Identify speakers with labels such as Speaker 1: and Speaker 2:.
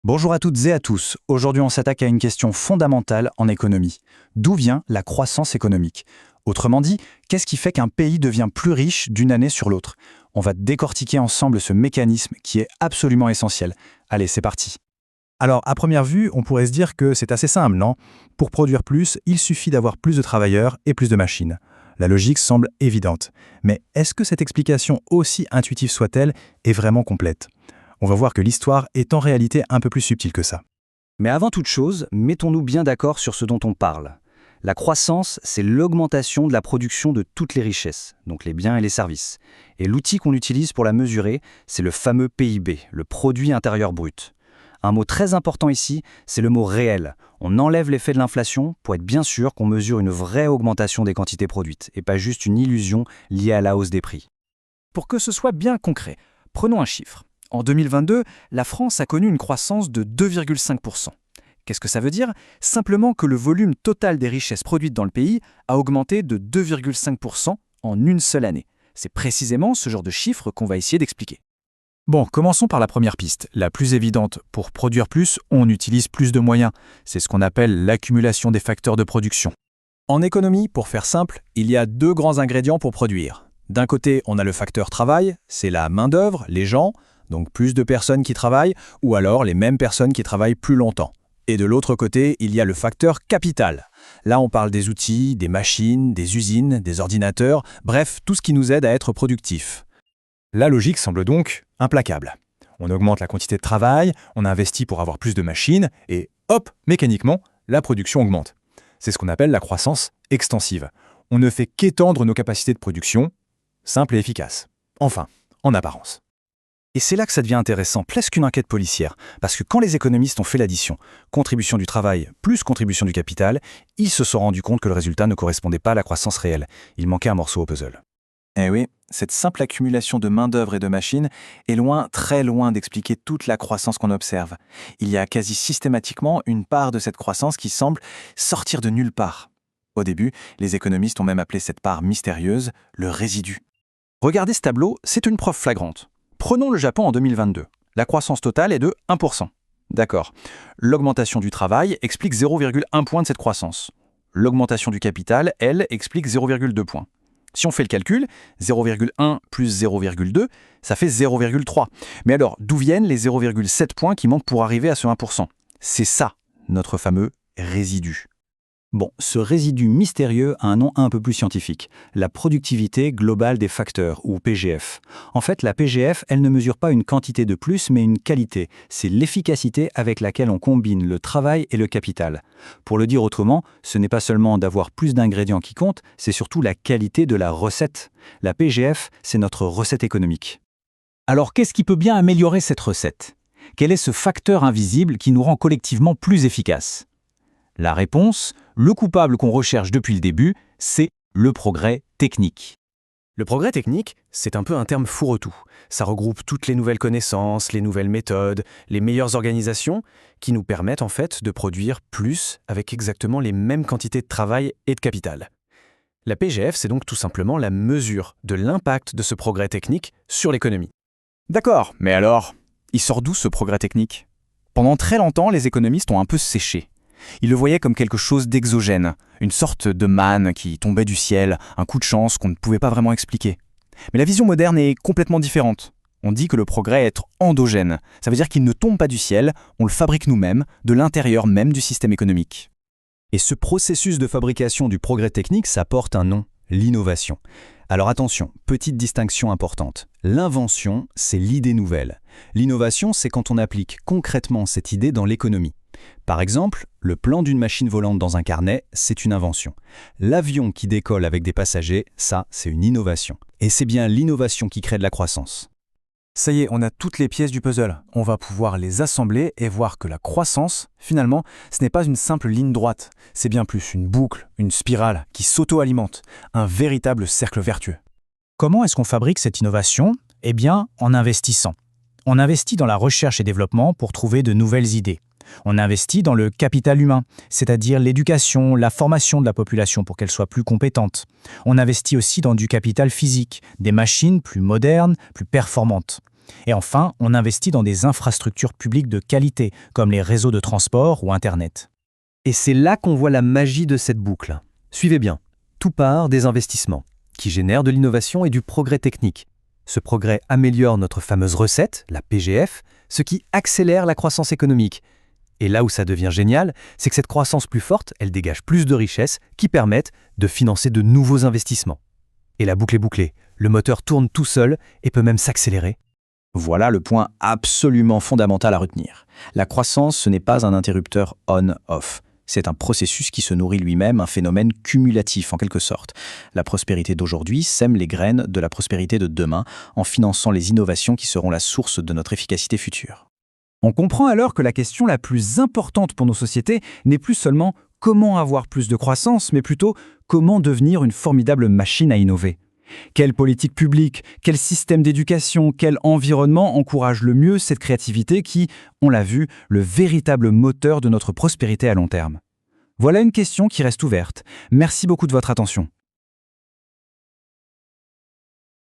Speaker 1: Bonjour à toutes et à tous. Aujourd'hui, on s'attaque à une question fondamentale en économie. D'où vient la croissance économique? Autrement dit, qu'est-ce qui fait qu'un pays devient plus riche d'une année sur l'autre? On va décortiquer ensemble ce mécanisme qui est absolument essentiel. Allez, c'est parti.
Speaker 2: Alors, à première vue, on pourrait se dire que c'est assez simple, non? Pour produire plus, il suffit d'avoir plus de travailleurs et plus de machines. La logique semble évidente. Mais est-ce que cette explication, aussi intuitive soit-elle, est vraiment complète? On va voir que l'histoire est en réalité un peu plus subtile que ça.
Speaker 1: Mais avant toute chose, mettons-nous bien d'accord sur ce dont on parle. La croissance, c'est l'augmentation de la production de toutes les richesses, donc les biens et les services. Et l'outil qu'on utilise pour la mesurer, c'est le fameux PIB, le produit intérieur brut. Un mot très important ici, c'est le mot réel. On enlève l'effet de l'inflation pour être bien sûr qu'on mesure une vraie augmentation des quantités produites, et pas juste une illusion liée à la hausse des prix.
Speaker 3: Pour que ce soit bien concret, prenons un chiffre. En 2022, la France a connu une croissance de 2,5%. Qu'est-ce que ça veut dire? Simplement que le volume total des richesses produites dans le pays a augmenté de 2,5% en une seule année. C'est précisément ce genre de chiffre qu'on va essayer d'expliquer.
Speaker 2: Bon, commençons par la première piste, la plus évidente. Pour produire plus, on utilise plus de moyens. C'est ce qu'on appelle l'accumulation des facteurs de production. En économie, pour faire simple, il y a deux grands ingrédients pour produire. D'un côté, on a le facteur travail, c'est la main-d'œuvre, les gens, donc plus de personnes qui travaillent, ou alors les mêmes personnes qui travaillent plus longtemps. Et de l'autre côté, il y a le facteur capital. Là, on parle des outils, des machines, des usines, des ordinateurs, bref, tout ce qui nous aide à être productifs. La logique semble donc implacable. On augmente la quantité de travail, on investit pour avoir plus de machines, et hop, mécaniquement, la production augmente. C'est ce qu'on appelle la croissance extensive. On ne fait qu'étendre nos capacités de production, simple et efficace. Enfin, en apparence.
Speaker 1: Et c'est là que ça devient intéressant, presque une enquête policière, parce que quand les économistes ont fait l'addition, contribution du travail plus contribution du capital, ils se sont rendus compte que le résultat ne correspondait pas à la croissance réelle. Il manquait un morceau au puzzle.
Speaker 4: Eh oui, cette simple accumulation de main-d'œuvre et de machines est loin, très loin d'expliquer toute la croissance qu'on observe. Il y a quasi systématiquement une part de cette croissance qui semble sortir de nulle part. Au début, les économistes ont même appelé cette part mystérieuse le résidu.
Speaker 3: Regardez ce tableau, c'est une preuve flagrante. Prenons le Japon en 2022. La croissance totale est de 1%. D'accord. L'augmentation du travail explique 0,1 point de cette croissance. L'augmentation du capital, elle, explique 0,2 points. Si on fait le calcul, 0,1 plus 0,2, ça fait 0,3. Mais alors, d'où viennent les 0,7 points qui manquent pour arriver à ce 1%? C'est ça, notre fameux résidu.
Speaker 1: Bon, ce résidu mystérieux a un nom un peu plus scientifique, la productivité globale des facteurs, ou PGF. En fait, la PGF, elle ne mesure pas une quantité de plus, mais une qualité. C'est l'efficacité avec laquelle on combine le travail et le capital. Pour le dire autrement, ce n'est pas seulement d'avoir plus d'ingrédients qui comptent, c'est surtout la qualité de la recette. La PGF, c'est notre recette économique.
Speaker 5: Alors qu'est-ce qui peut bien améliorer cette recette? Quel est ce facteur invisible qui nous rend collectivement plus efficaces? La réponse, le coupable qu'on recherche depuis le début, c'est le progrès technique.
Speaker 6: Le progrès technique, c'est un peu un terme fourre-tout. Ça regroupe toutes les nouvelles connaissances, les nouvelles méthodes, les meilleures organisations qui nous permettent en fait de produire plus avec exactement les mêmes quantités de travail et de capital. La PGF, c'est donc tout simplement la mesure de l'impact de ce progrès technique sur l'économie.
Speaker 3: D'accord, mais alors, il sort d'où ce progrès technique? Pendant très longtemps, les économistes ont un peu séché. Ils le voyaient comme quelque chose d'exogène, une sorte de manne qui tombait du ciel, un coup de chance qu'on ne pouvait pas vraiment expliquer. Mais la vision moderne est complètement différente. On dit que le progrès est endogène. Ça veut dire qu'il ne tombe pas du ciel, on le fabrique nous-mêmes, de l'intérieur même du système économique.
Speaker 1: Et ce processus de fabrication du progrès technique, ça porte un nom, l'innovation. Alors attention, petite distinction importante. L'invention, c'est l'idée nouvelle. L'innovation, c'est quand on applique concrètement cette idée dans l'économie. Par exemple, le plan d'une machine volante dans un carnet, c'est une invention. L'avion qui décolle avec des passagers, ça, c'est une innovation. Et c'est bien l'innovation qui crée de la croissance.
Speaker 2: Ça y est, on a toutes les pièces du puzzle. On va pouvoir les assembler et voir que la croissance, finalement, ce n'est pas une simple ligne droite. C'est bien plus une boucle, une spirale qui s'auto-alimente, un véritable cercle vertueux.
Speaker 5: Comment est-ce qu'on fabrique cette innovation? Eh bien, en investissant. On investit dans la recherche et développement pour trouver de nouvelles idées. On investit dans le capital humain, c'est-à-dire l'éducation, la formation de la population pour qu'elle soit plus compétente. On investit aussi dans du capital physique, des machines plus modernes, plus performantes. Et enfin, on investit dans des infrastructures publiques de qualité, comme les réseaux de transport ou Internet.
Speaker 7: Et c'est là qu'on voit la magie de cette boucle. Suivez bien, tout part des investissements, qui génèrent de l'innovation et du progrès technique. Ce progrès améliore notre fameuse recette, la PGF, ce qui accélère la croissance économique. Et là où ça devient génial, c'est que cette croissance plus forte, elle dégage plus de richesses qui permettent de financer de nouveaux investissements. Et la boucle est bouclée, le moteur tourne tout seul et peut même s'accélérer.
Speaker 3: Voilà le point absolument fondamental à retenir. La croissance, ce n'est pas un interrupteur on-off. C'est un processus qui se nourrit lui-même, un phénomène cumulatif en quelque sorte. La prospérité d'aujourd'hui sème les graines de la prospérité de demain en finançant les innovations qui seront la source de notre efficacité future.
Speaker 2: On comprend alors que la question la plus importante pour nos sociétés n'est plus seulement comment avoir plus de croissance, mais plutôt comment devenir une formidable machine à innover. Quelle politique publique, quel système d'éducation, quel environnement encourage le mieux cette créativité qui, on l'a vu, le véritable moteur de notre prospérité à long terme? Voilà une question qui reste ouverte. Merci beaucoup de votre attention.